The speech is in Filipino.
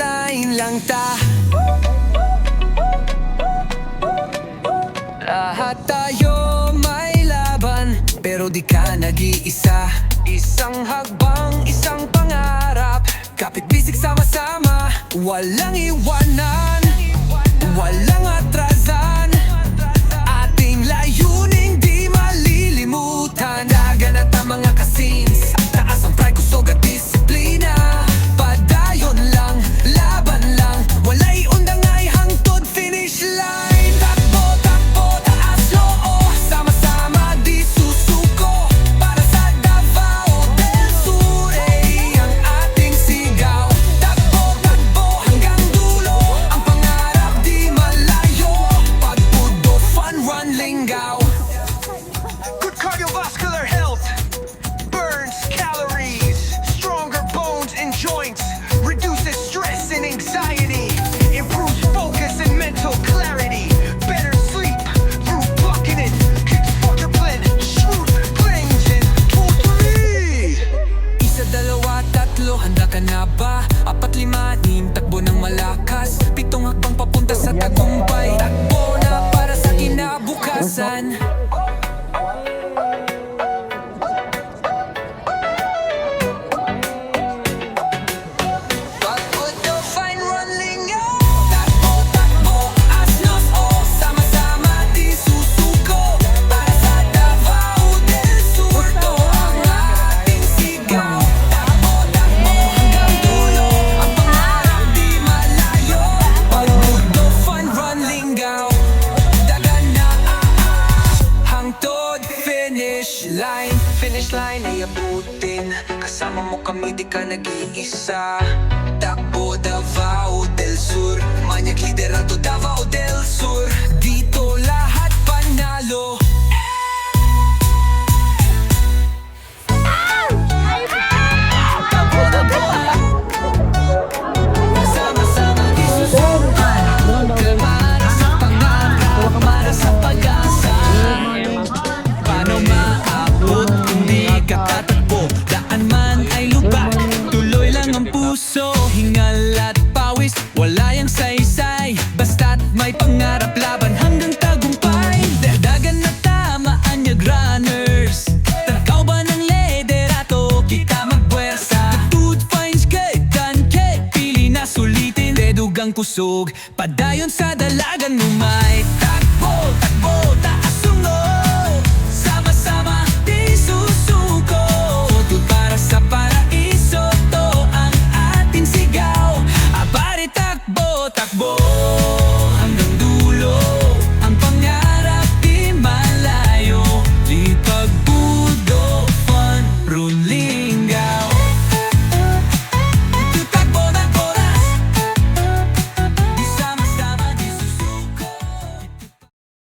line lang ta. Lahat tayo may laban, pero di ka nag-iisa. Isang hagbang, isang pangarap, kapit bisig sama-sama. Walang iwanan, walang atrasan. Ating layuning di malilimutan. Laganat ang mga kasins, taas ang pride, kusog at disiplina. Padayon lang, laban lang, wala'y undangay hangtod finish line. Takbo, takbo, taas loo, sama-sama di susuko. Para sa Davao del Sur ay ang ating sigaw. Takbo, takbo hanggang dulo, ang pangarap di malayo. Pagpudo, fun run, lingaw. Good cardiovascular health burns calories, stronger bones and joints, reduces stress and anxiety, improves focus and mental clarity, better sleep through bucking it, kicks quadruplin, shoot clings and 2, 3. Isa, dalawa, tatlo, handa ka na ba? 4, 5, 6, takbo ng malakas. 7 hakbang papunta sa tagumpay. Takbo na para sa kinabukasan. Pagpudo, fine run, lingaw. Takbo, takbo, asnos, oh, sama-sama di susuko. Para sa Davao del Sur, to ang ating sigaw. Takbo, takbo hanggang dulo, ang pangarap di malayo. Pagpudo, fine run, lingaw. Dagan na hangtod finish line. Finish line ay abutin, kasama mo kami di ka nag-iisa. Takbo, Davao del Sur, Maniac Liderato, Davao del Sur. Dito lahat panalo. Sama-sama di susukan, kalmara sa pangarap, para sa pag-asa. Paano maabot kung di ka tatakbo? Daan man ay lubak, tuloy lang ang puso. Hingal at pawis, wala yang saysay. Basta't may pangarap, laban hanggang tagumpay. Dagdagan na tama, anyag runners. Tagkaw ba ng liderato, kita magpuwersa. Tutut finds kay dan kay, pili na sulitin. Dedugang kusog, padayon sa dalagan mo, might.